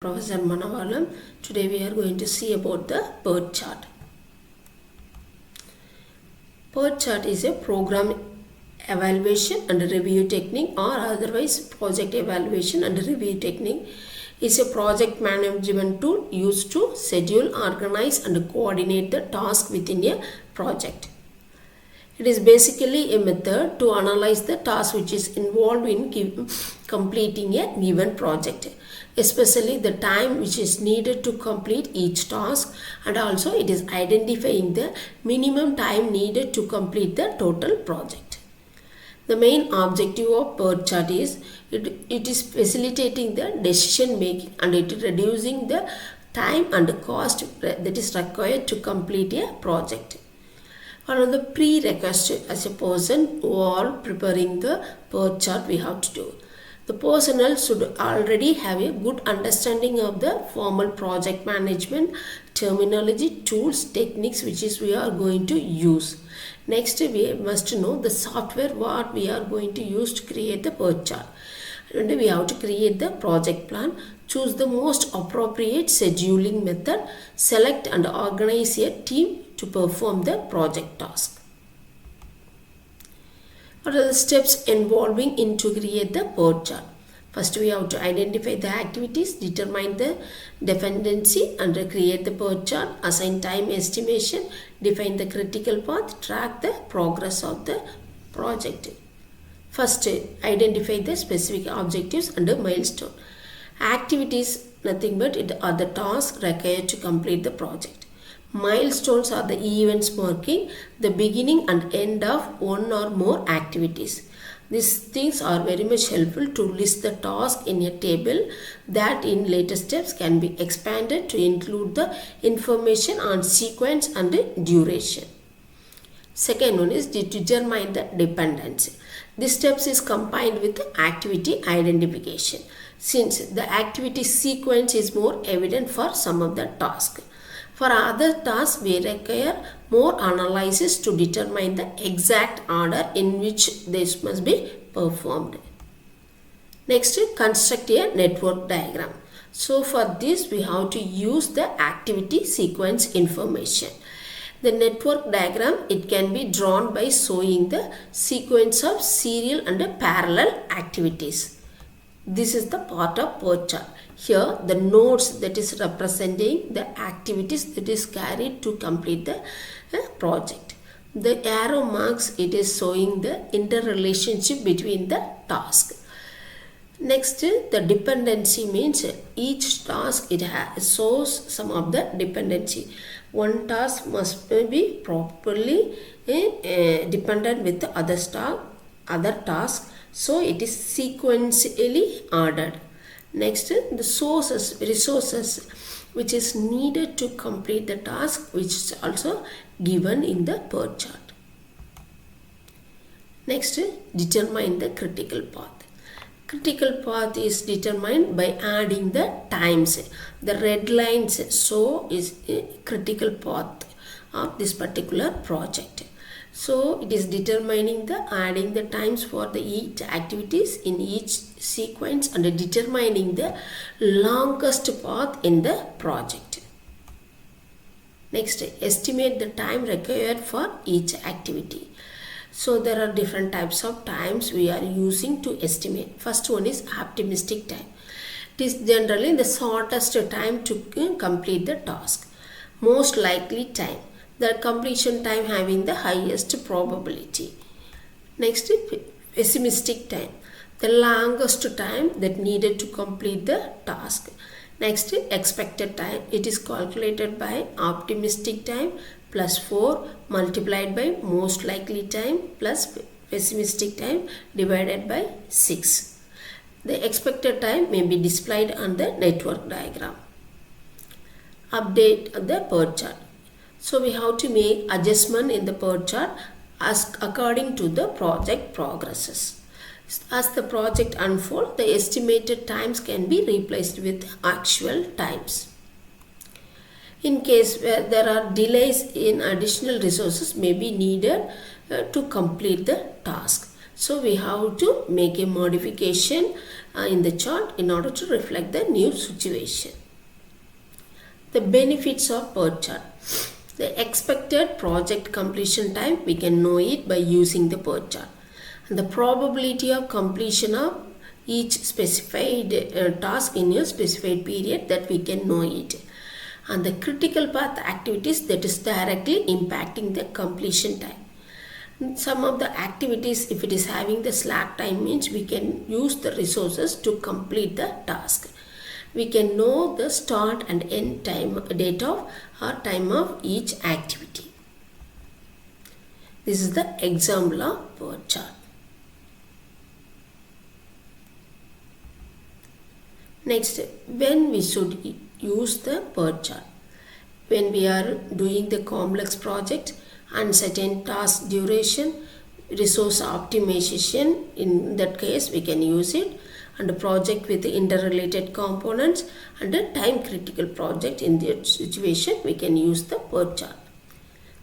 Professor Manavalam. Today we are going to see about the Pert chart. Pert chart is a program evaluation and review technique, or otherwise project evaluation and review technique. Is a project management tool used to schedule, organize and coordinate the task within a project. It is basically a method to analyze the task which is involved in completing a given project, especially the time which is needed to complete each task, and also it is identifying the minimum time needed to complete the total project. The main objective of Pert chart is it is facilitating the decision making and it is reducing the time and cost that is required to complete a project. One of the prerequisites as a person who are preparing the Pert chart we have to do. The personnel should already have a good understanding of the formal project management terminology, tools, techniques which is we are going to use. Next, we must know the software what we are going to use to create the Pert chart. And we have to create the project plan, choose the most appropriate scheduling method, select and organize a team to perform the project task. What are the steps involving in to create the Pert chart? First, we have to identify the activities, determine the dependency and create the Pert chart, assign time estimation, define the critical path, track the progress of the project. First, identify the specific objectives and a milestone. Activities, nothing but it are the tasks required to complete the project. Milestones are the events marking the beginning and end of one or more activities. These things are very much helpful to list the task in a table that in later steps can be expanded to include the information on sequence and duration. Second one is to determine the dependency. This steps is combined with the activity identification, since the activity sequence is more evident for some of the tasks. For other tasks, we require more analysis to determine the exact order in which this must be performed. Next, construct a network diagram. So for this, we have to use the activity sequence information. The network diagram, it can be drawn by showing the sequence of serial and parallel activities. This is the part of Pert chart. Here the nodes that is representing the activities that is carried to complete the project. The arrow marks, it is showing the interrelationship between the task. Next, the dependency means each task it shows some of the dependency. One task must be properly dependent with the other task, so it is sequentially ordered. Next, the resources which is needed to complete the task, which is also given in the Pert chart. Next, determine the critical path. Critical path is determined by adding the times. The red lines show is a critical path of this particular project. So it is determining the adding the times for the each activities in each sequence and determining the longest path in the project. Next, estimate the time required for each activity. So there are different types of times we are using to estimate. First one is optimistic time. It is generally the shortest time to complete the task. Most likely time, the completion time having the highest probability. Next, pessimistic time, the longest time that needed to complete the task. Next, expected time, it is calculated by optimistic time plus 4 multiplied by most likely time plus pessimistic time divided by 6. The expected time may be displayed on the network diagram. Update the Pert chart. So we have to make adjustment in the Pert chart as according to the project progresses. As the project unfolds, the estimated times can be replaced with actual times. In case where there are delays in additional resources may be needed to complete the task. So we have to make a modification in the chart in order to reflect the new situation. The benefits of Pert chart. The expected project completion time, we can know it by using the Pert chart. And the probability of completion of each specified task in a specified period, that we can know it. And the critical path activities, that is directly impacting the completion time. Some of the activities, if it is having the slack time, means we can use the resources to complete the task. We can know the start and end time, date of or time of each activity. This is the example of Pert chart. Next, when we should use the Pert chart. When we are doing the complex project, uncertain task duration, resource optimization, in that case we can use it. And a project with interrelated components and a time critical project, in that situation we can use the Pert chart.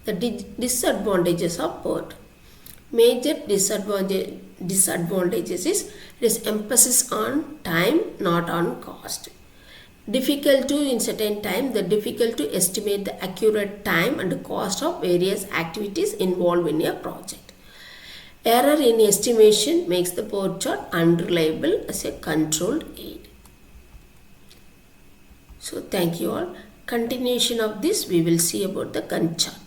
The disadvantages of Pert. Major disadvantages is it is emphasis on time, not on cost. Difficult to, in certain time, difficult to estimate the accurate time and cost of various activities involved in a project. Error in estimation makes the Pert chart unreliable as a controlled aid. So thank you all. Continuation of this we will see about the Gantt chart.